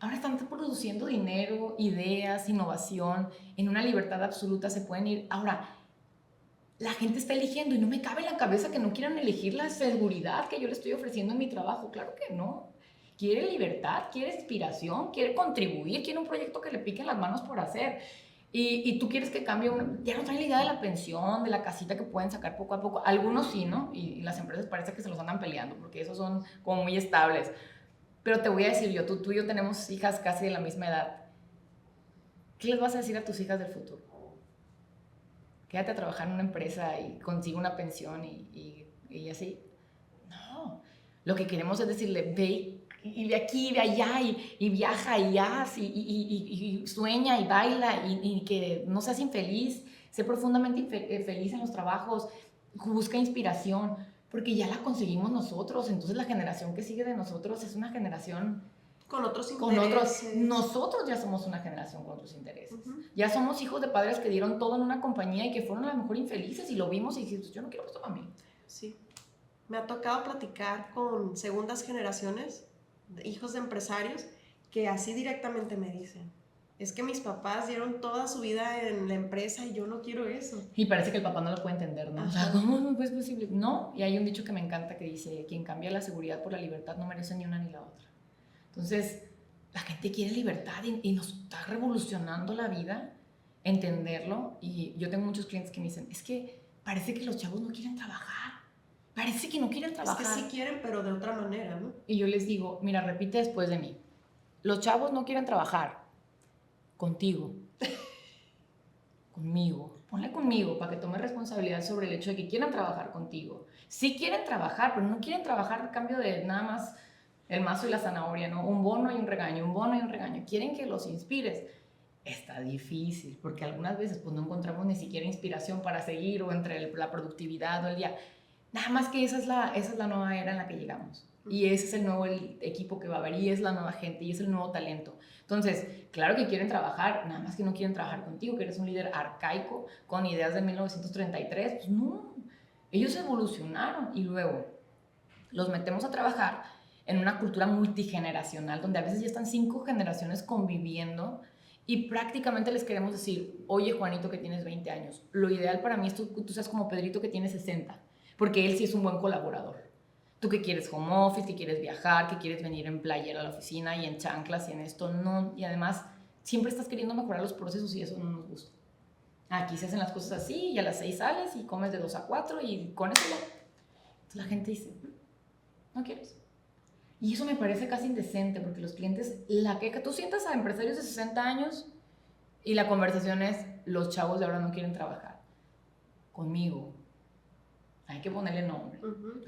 Ahora están produciendo dinero, ideas, innovación, en una libertad absoluta se pueden ir. Ahora, la gente está eligiendo y no me cabe en la cabeza que no quieran elegir la seguridad que yo le estoy ofreciendo en mi trabajo. Claro que no. Quiere libertad, quiere inspiración, quiere contribuir, quiere un proyecto que le piquen las manos por hacer. Y tú quieres que cambie, ya no traen la idea de la pensión, de la casita que pueden sacar poco a poco. Algunos sí, ¿no? Y las empresas parece que se los andan peleando porque esos son como muy estables. Pero te voy a decir yo, tú y yo tenemos hijas casi de la misma edad. ¿Qué les vas a decir a tus hijas del futuro? Quédate a trabajar en una empresa y consigue una pensión y así. No, lo que queremos es decirle, ve y de aquí, de allá, y viaja y haz, y sueña y baila, y que no seas infeliz, sé profundamente feliz en los trabajos, busca inspiración, porque ya la conseguimos nosotros. Entonces la generación que sigue de nosotros es una generación con otros intereses. Nosotros ya somos una generación con otros intereses. Ya somos hijos de padres que dieron todo en una compañía y que fueron a lo mejor infelices y lo vimos y dijimos, yo no quiero esto para mí. Sí. Me ha tocado platicar con segundas generaciones, hijos de empresarios, que así directamente me dicen, es que mis papás dieron toda su vida en la empresa y yo no quiero eso. Y parece que el papá no lo puede entender, ¿no? O sea, ¿cómo es posible? No, y hay un dicho que me encanta que dice, quien cambia la seguridad por la libertad no merece ni una ni la otra. Entonces, la gente quiere libertad y nos está revolucionando la vida entenderlo. Y yo tengo muchos clientes que me dicen, es que parece que los chavos no quieren trabajar. Parece que no quieren trabajar. Es que sí quieren, pero de otra manera, ¿no? Y yo les digo, mira, repite después de mí. Los chavos no quieren trabajar contigo, conmigo. Ponle conmigo para que tome responsabilidad sobre el hecho de que quieran trabajar contigo. Sí quieren trabajar, pero no quieren trabajar a cambio de nada más el mazo y la zanahoria, ¿no? Un bono y un regaño, un bono y un regaño. Quieren que los inspires. Está difícil, porque algunas veces pues, no encontramos ni siquiera inspiración para seguir o entre la productividad o el día. Nada más que esa es la nueva era en la que llegamos. Y ese es el nuevo equipo que va a haber, y es la nueva gente, y es el nuevo talento. Entonces, claro que quieren trabajar, nada más que no quieren trabajar contigo, que eres un líder arcaico con ideas de 1933. Pues no, ellos evolucionaron y luego los metemos a trabajar en una cultura multigeneracional, donde a veces ya están 5 generaciones conviviendo y prácticamente les queremos decir, oye Juanito que tienes 20 años, lo ideal para mí es tú seas como Pedrito que tiene 60, porque él sí es un buen colaborador. Tú que quieres home office, que quieres viajar, que quieres venir en playera a la oficina y en chanclas y en esto, no. Y además, siempre estás queriendo mejorar los procesos y eso no nos gusta. Aquí se hacen las cosas así y a las 6 sales y comes de 2 a 4 y con eso ya. Entonces la gente dice, ¿no quieres? Y eso me parece casi indecente porque los clientes, tú sientas a empresarios de 60 años y la conversación es, los chavos de ahora no quieren trabajar conmigo. Hay que ponerle nombre.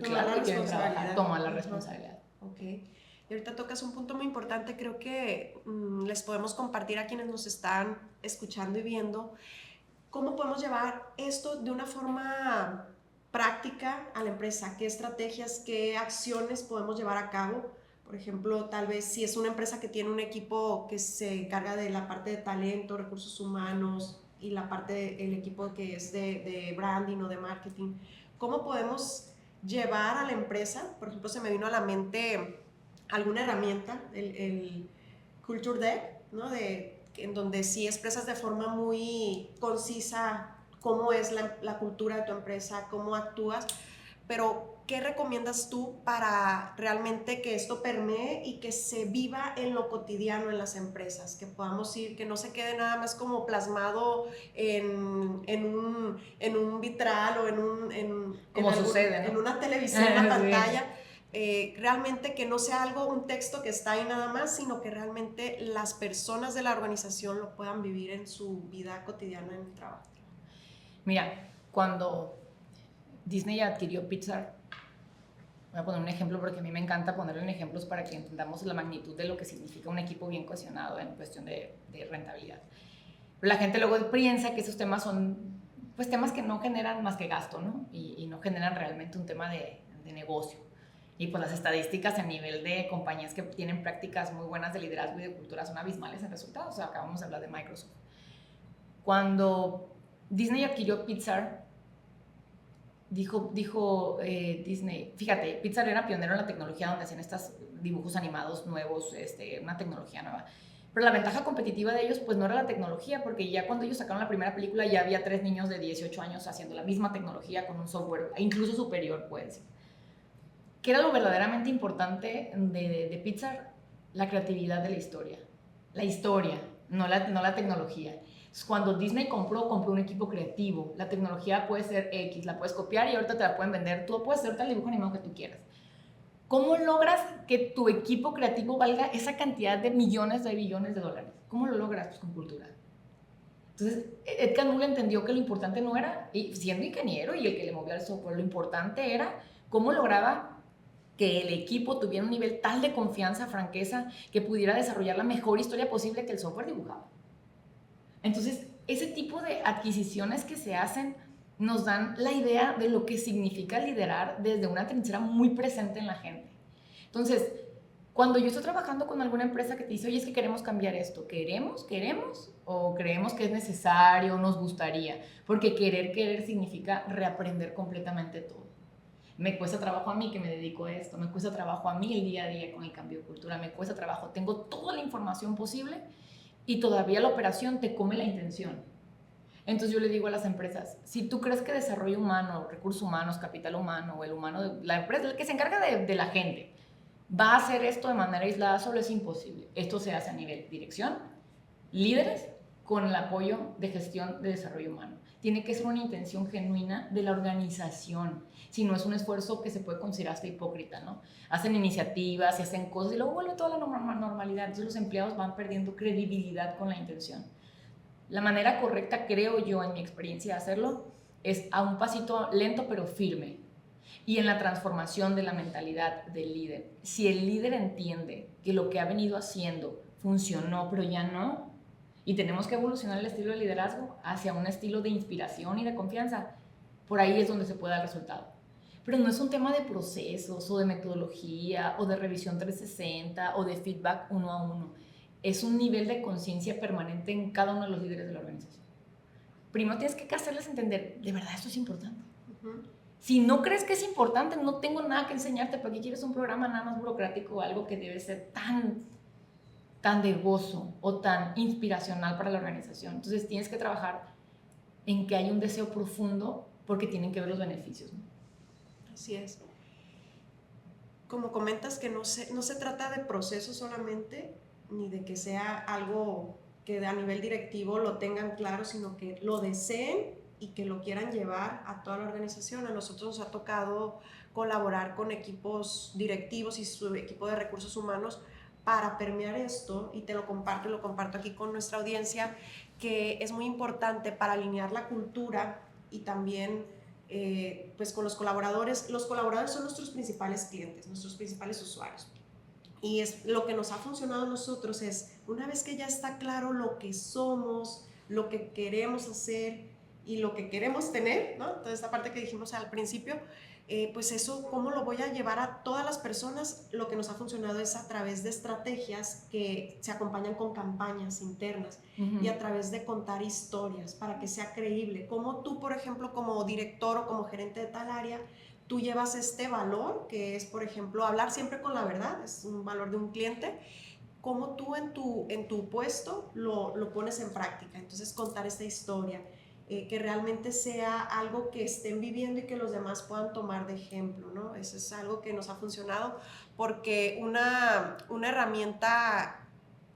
Claro que quieren trabajar, tomar la responsabilidad. Ok. Y ahorita tocas un punto muy importante, creo que les podemos compartir a quienes nos están escuchando y viendo, cómo podemos llevar esto de una forma práctica a la empresa, qué estrategias, qué acciones podemos llevar a cabo. Por ejemplo, tal vez si es una empresa que tiene un equipo que se encarga de la parte de talento, recursos humanos y la parte el equipo que es de branding o de marketing, ¿cómo podemos llevar a la empresa? Por ejemplo, se me vino a la mente alguna herramienta, el Culture Deck, ¿no? En donde sí expresas de forma muy concisa cómo es la cultura de tu empresa, cómo actúas, pero ¿qué recomiendas tú para realmente que esto permee y que se viva en lo cotidiano en las empresas? Que podamos ir, que no se quede nada más como plasmado en un vitral o en una televisión, en una pantalla. Realmente que no sea algo, un texto que está ahí nada más, sino que realmente las personas de la organización lo puedan vivir en su vida cotidiana en el trabajo. Mira, cuando Disney adquirió Pixar, voy a poner un ejemplo porque a mí me encanta ponerlo en ejemplos para que entendamos la magnitud de lo que significa un equipo bien cohesionado en cuestión de rentabilidad. Pero la gente luego piensa que esos temas son pues temas que no generan más que gasto, ¿no? Y no generan realmente un tema de negocio. Y pues las estadísticas a nivel de compañías que tienen prácticas muy buenas de liderazgo y de cultura son abismales en resultados. O sea, acabamos de hablar de Microsoft. Cuando Disney adquirió Pixar, dijo Disney, fíjate, Pixar era pionero en la tecnología donde hacían estos dibujos animados nuevos, una tecnología nueva. Pero la ventaja competitiva de ellos pues no era la tecnología, porque ya cuando ellos sacaron la primera película ya había 3 niños de 18 años haciendo la misma tecnología con un software incluso superior, puede decir. ¿Qué era lo verdaderamente importante de Pixar? La creatividad de la historia. La historia, no la tecnología. Entonces, cuando Disney compró un equipo creativo. La tecnología puede ser X, la puedes copiar y ahorita te la pueden vender. Tú puedes hacer tal dibujo animado que tú quieras. ¿Cómo logras que tu equipo creativo valga esa cantidad de millones de billones de dólares? ¿Cómo lo logras? Pues con cultura. Entonces, Ed Catmull entendió que lo importante no era, y siendo ingeniero y el que le movía el software, lo importante era cómo lograba que el equipo tuviera un nivel tal de confianza, franqueza, que pudiera desarrollar la mejor historia posible que el software dibujaba. Entonces, ese tipo de adquisiciones que se hacen nos dan la idea de lo que significa liderar desde una trinchera muy presente en la gente. Entonces, cuando yo estoy trabajando con alguna empresa que te dice, oye, es que queremos cambiar esto, ¿queremos o creemos que es necesario, nos gustaría? Porque querer significa reaprender completamente todo. Me cuesta trabajo a mí que me dedico a esto, me cuesta trabajo a mí el día a día con el cambio de cultura, me cuesta trabajo, tengo toda la información posible y todavía la operación te come la intención. Entonces yo le digo a las empresas, si tú crees que desarrollo humano, recursos humanos, capital humano o el humano, la empresa, el que se encarga de la gente, va a hacer esto de manera aislada solo es imposible. Esto se hace a nivel dirección, líderes, con el apoyo de gestión de desarrollo humano. Tiene que ser una intención genuina de la organización, si no es un esfuerzo que se puede considerar hasta hipócrita, ¿no? Hacen iniciativas y hacen cosas y luego vuelve toda la normalidad, entonces los empleados van perdiendo credibilidad con la intención. La manera correcta, creo yo, en mi experiencia de hacerlo, es a un pasito lento pero firme. Y en la transformación de la mentalidad del líder. Si el líder entiende que lo que ha venido haciendo funcionó, pero ya no, y tenemos que evolucionar el estilo de liderazgo hacia un estilo de inspiración y de confianza, por ahí es donde se puede dar resultado. Pero no es un tema de procesos o de metodología o de revisión 360 o de feedback uno a uno. Es un nivel de conciencia permanente en cada uno de los líderes de la organización. Primero tienes que hacerles entender, de verdad esto es importante. Si no crees que es importante, no tengo nada que enseñarte. ¿Para qué quieres un programa nada más burocrático o algo que debe ser tan de gozo o tan inspiracional para la organización? Entonces tienes que trabajar en que haya un deseo profundo porque tienen que ver los beneficios, ¿no? Así es. Como comentas que no se trata de proceso solamente, ni de que sea algo que a nivel directivo lo tengan claro, sino que lo deseen y que lo quieran llevar a toda la organización. A nosotros nos ha tocado colaborar con equipos directivos y su equipo de recursos humanos para permear esto, y te lo comparto aquí con nuestra audiencia, que es muy importante para alinear la cultura y también pues con los colaboradores. Los colaboradores son nuestros principales clientes, nuestros principales usuarios. Y es lo que nos ha funcionado a nosotros es, una vez que ya está claro lo que somos, lo que queremos hacer y lo que queremos tener, ¿no? Toda esta parte que dijimos al principio, pues eso, ¿cómo lo voy a llevar a todas las personas? Lo que nos ha funcionado es a través de estrategias que se acompañan con campañas internas y a través de contar historias para que sea creíble. Como tú, por ejemplo, como director o como gerente de tal área, tú llevas este valor, que es, por ejemplo, hablar siempre con la verdad, es un valor de un cliente, cómo tú en tu puesto lo pones en práctica. Entonces, contar esta historia, que realmente sea algo que estén viviendo y que los demás puedan tomar de ejemplo, ¿no? Eso es algo que nos ha funcionado, porque una herramienta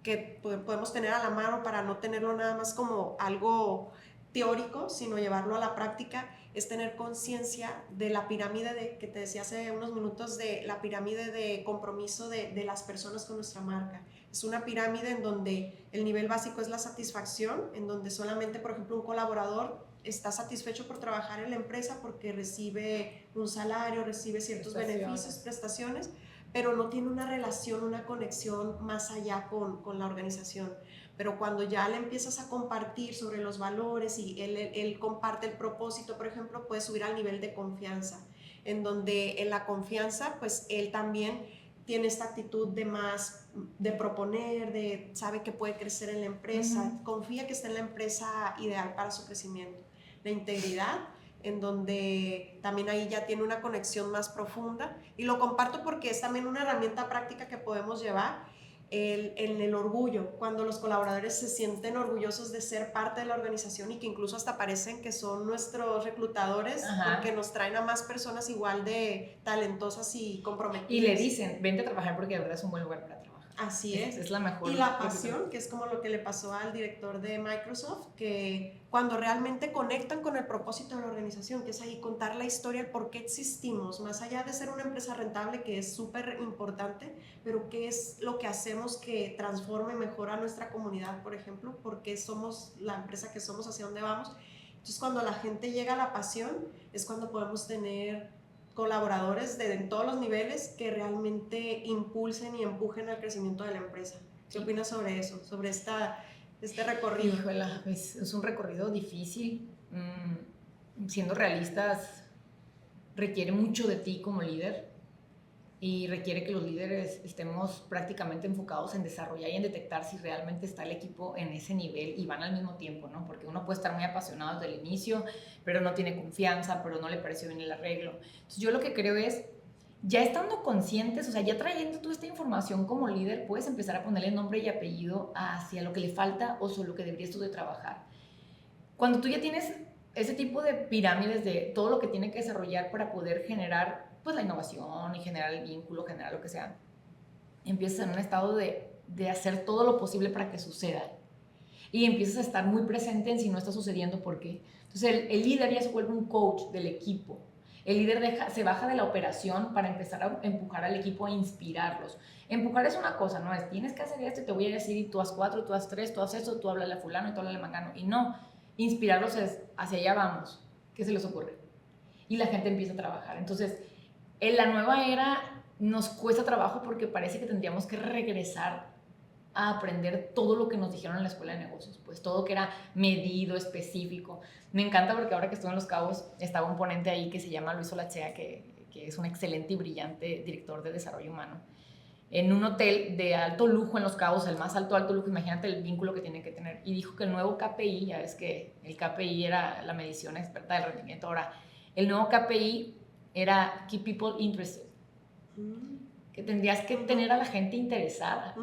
que podemos tener a la mano para no tenerlo nada más como algo teórico, sino llevarlo a la práctica, es tener conciencia de la pirámide que te decía hace unos minutos, de la pirámide de compromiso de las personas con nuestra marca. Es una pirámide en donde el nivel básico es la satisfacción, en donde solamente, por ejemplo, un colaborador está satisfecho por trabajar en la empresa porque recibe un salario, recibe ciertos beneficios, prestaciones, pero no tiene una relación, una conexión más allá con la organización. Pero cuando ya le empiezas a compartir sobre los valores y él comparte el propósito, por ejemplo, puedes subir al nivel de confianza, en donde en la confianza, pues él también tiene esta actitud de proponer, sabe que puede crecer en la empresa, confía que está en la empresa ideal para su crecimiento. La integridad, en donde también ahí ya tiene una conexión más profunda, y lo comparto porque es también una herramienta práctica que podemos llevar. En el orgullo, cuando los colaboradores se sienten orgullosos de ser parte de la organización y que incluso hasta parecen que son nuestros reclutadores, porque nos traen a más personas igual de talentosas y comprometidas. Y le dicen, vente a trabajar porque de verdad es un buen lugar para trabajar. Así es. Es la mejor. Y la pasión, que es como lo que le pasó al director de Microsoft, que cuando realmente conectan con el propósito de la organización, que es ahí contar la historia, el por qué existimos, más allá de ser una empresa rentable, que es súper importante, pero qué es lo que hacemos que transforme mejor a nuestra comunidad, por ejemplo, por qué somos la empresa que somos, hacia dónde vamos. Entonces, cuando la gente llega a la pasión, es cuando podemos tener colaboradores en todos los niveles que realmente impulsen y empujen al crecimiento de la empresa. ¿Qué opinas sobre eso? Sobre este recorrido. Híjole, es un recorrido difícil. Siendo realistas, requiere mucho de ti como líder y requiere que los líderes estemos prácticamente enfocados en desarrollar y en detectar si realmente está el equipo en ese nivel y van al mismo tiempo, ¿no? Porque uno puede estar muy apasionado desde el inicio, pero no tiene confianza, pero no le pareció bien el arreglo. Entonces yo lo que creo es, ya estando conscientes, o sea, ya trayendo toda esta información como líder, puedes empezar a ponerle nombre y apellido hacia lo que le falta o sobre lo que deberías tú de trabajar. Cuando tú ya tienes ese tipo de pirámides de todo lo que tiene que desarrollar para poder generar pues la innovación y generar el vínculo, generar lo que sea, empiezas en un estado de hacer todo lo posible para que suceda. Y empiezas a estar muy presente en si no está sucediendo, ¿por qué? Entonces el líder ya se vuelve un coach del equipo. El líder se baja de la operación para empezar a empujar al equipo, a inspirarlos. Empujar es una cosa, no es tienes que hacer esto y te voy a decir y tú haz 4, tú haz 3, tú haz eso, tú háblale a fulano y tú háblale a mangano. Y no, inspirarlos es hacia allá vamos. ¿Qué se les ocurre? Y la gente empieza a trabajar. Entonces, en la nueva era nos cuesta trabajo porque parece que tendríamos que regresar a aprender todo lo que nos dijeron en la escuela de negocios, pues todo que era medido, específico. Me encanta porque ahora que estuve en Los Cabos estaba un ponente ahí que se llama Luis Olachea, que es un excelente y brillante director de desarrollo humano, en un hotel de alto lujo en Los Cabos, el más alto lujo, imagínate el vínculo que tiene que tener, y dijo que el nuevo KPI, ya ves que el KPI era la medición experta del rendimiento, ahora el nuevo KPI era Keep People Interested, que tendrías que tener a la gente interesada.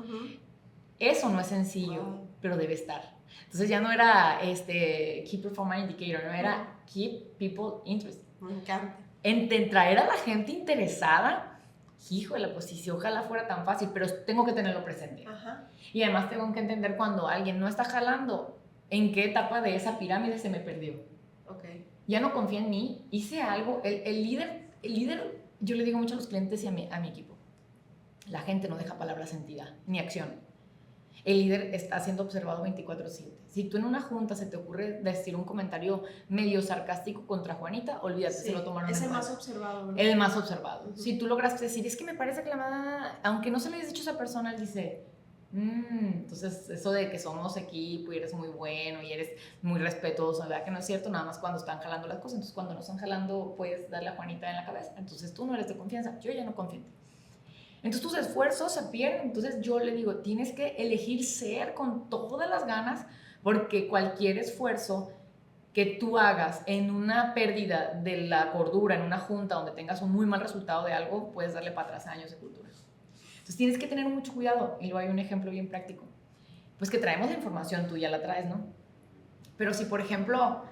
Eso no es sencillo, pero debe estar. Entonces ya no era Key Performance Indicator, no era Keep People Interested. Me encanta. En traer a la gente interesada, híjole, pues si ojalá fuera tan fácil, pero tengo que tenerlo presente. Ajá. Y además tengo que entender cuando alguien no está jalando, en qué etapa de esa pirámide se me perdió. Okay. Ya no confía en mí, hice algo. El líder, yo le digo mucho a los clientes y a mi equipo, la gente no deja palabra sentida, ni acción. El líder está siendo observado 24/7. Si tú en una junta se te ocurre decir un comentario medio sarcástico contra Juanita, olvídate, Sí, se lo tomaron es en el cuenta. más observado, ¿verdad? El más observado. Si tú lograste decir, es que me parece que la mamá, aunque no se le haya dicho a esa persona, él dice, entonces eso de que somos equipo y eres muy bueno y eres muy respetuoso, ¿verdad? Que no es cierto, nada más cuando están jalando las cosas. Entonces cuando no están jalando puedes darle a Juanita en la cabeza. Entonces tú no eres de confianza, yo ya no confío en ti. Entonces tus esfuerzos se pierden. Entonces yo le digo, tienes que elegir ser con todas las ganas, porque cualquier esfuerzo que tú hagas en una pérdida de la cordura, en una junta donde tengas un muy mal resultado de algo, puedes darle para atrás años de cultura. Entonces tienes que tener mucho cuidado. Y luego hay un ejemplo bien práctico. Pues que traemos la información, tú ya la traes, ¿no? Pero si, por ejemplo,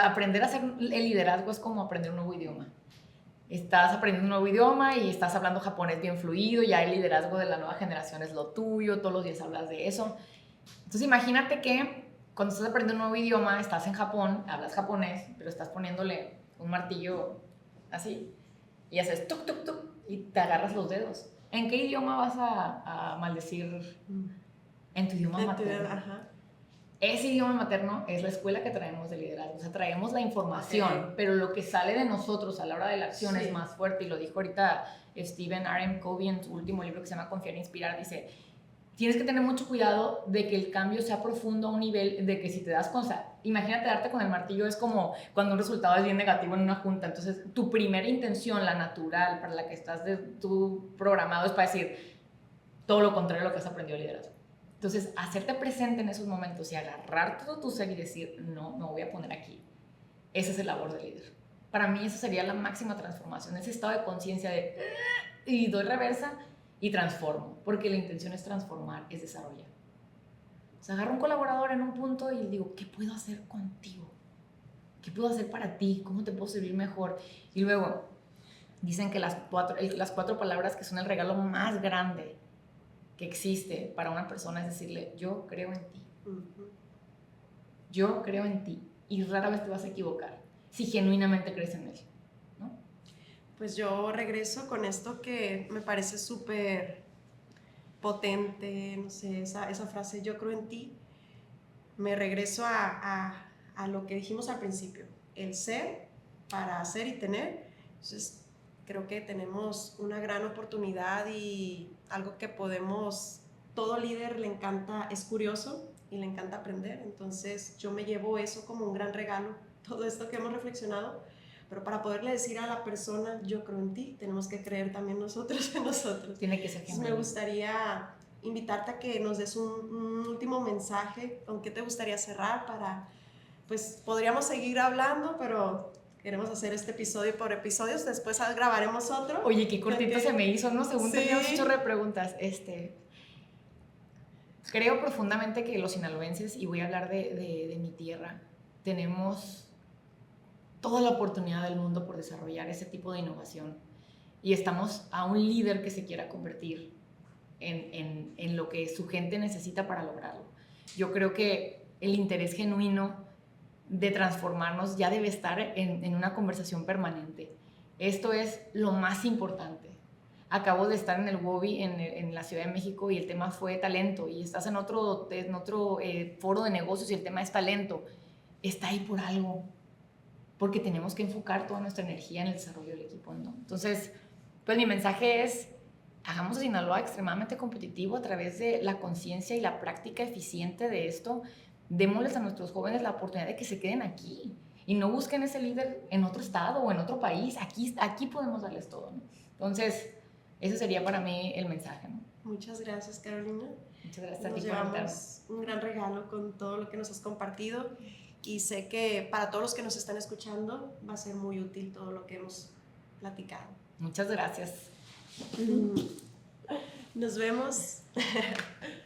aprender a hacer el liderazgo es como aprender un nuevo idioma. Estás aprendiendo un nuevo idioma y estás hablando japonés bien fluido, ya el liderazgo de la nueva generación es lo tuyo, todos los días hablas de eso. Entonces imagínate que cuando estás aprendiendo un nuevo idioma, estás en Japón, hablas japonés, pero estás poniéndole un martillo así y haces tuk, tuk, tuk y te agarras los dedos. ¿En qué idioma vas a maldecir? En tu idioma materno. Ajá. Ese idioma materno es la escuela que traemos de liderazgo, o sea, traemos la información, pero lo que sale de nosotros a la hora de la acción es más fuerte, y lo dijo ahorita Stephen R. Covey en su último libro que se llama Confiar e Inspirar, dice, tienes que tener mucho cuidado de que el cambio sea profundo a un nivel de que si te das cuenta, imagínate darte con el martillo, es como cuando un resultado es bien negativo en una junta, entonces tu primera intención, la natural, para la que estás tú programado, es para decir todo lo contrario a lo que has aprendido de liderazgo. Entonces, hacerte presente en esos momentos y agarrar todo tu ser y decir, no, me voy a poner aquí. Esa es la labor del líder. Para mí, eso sería la máxima transformación, ese estado de conciencia de, y doy reversa y transformo, porque la intención es transformar, es desarrollar. O sea, agarro un colaborador en un punto y le digo, ¿qué puedo hacer contigo? ¿Qué puedo hacer para ti? ¿Cómo te puedo servir mejor? Y luego, dicen que las cuatro palabras que son el regalo más grande que existe para una persona es decirle, yo creo en ti. Yo creo en ti. Y rara vez te vas a equivocar si genuinamente crees en él, ¿no? Pues yo regreso con esto que me parece súper potente, no sé, esa frase, yo creo en ti. Me regreso a lo que dijimos al principio, el ser para hacer y tener. Entonces, creo que tenemos una gran oportunidad y algo que podemos, todo líder le encanta, es curioso y le encanta aprender. Entonces yo me llevo eso como un gran regalo, todo esto que hemos reflexionado, pero para poderle decir a la persona, yo creo en ti, tenemos que creer también nosotros en nosotros. Tiene que ser genuino. Me gustaría invitarte a que nos des un último mensaje, con qué te gustaría cerrar para, pues podríamos seguir hablando, pero queremos hacer este episodio por episodios, después grabaremos otro. Oye, qué cortito se me hizo, ¿no? Según teníamos un chorro de preguntas. Creo profundamente que los sinaloenses, y voy a hablar de mi tierra, tenemos toda la oportunidad del mundo por desarrollar ese tipo de innovación. Y estamos a un líder que se quiera convertir en lo que su gente necesita para lograrlo. Yo creo que el interés genuino de transformarnos ya debe estar en una conversación permanente. Esto es lo más importante. Acabo de estar en el WOBI en la Ciudad de México y el tema fue talento, y estás en otro foro de negocios y el tema es talento. Está ahí por algo, porque tenemos que enfocar toda nuestra energía en el desarrollo del equipo, ¿no? Entonces, pues mi mensaje es, hagamos a Sinaloa extremadamente competitivo a través de la conciencia y la práctica eficiente de esto. Démosles a nuestros jóvenes la oportunidad de que se queden aquí y no busquen ese líder en otro estado o en otro país. Aquí podemos darles todo, ¿no? Entonces, ese sería para mí el mensaje, ¿no? Muchas gracias, Carolina. Muchas gracias a Nos ti por invitarme. llevamos un gran regalo con todo lo que nos has compartido y sé que para todos los que nos están escuchando va a ser muy útil todo lo que hemos platicado. Muchas gracias. Nos vemos.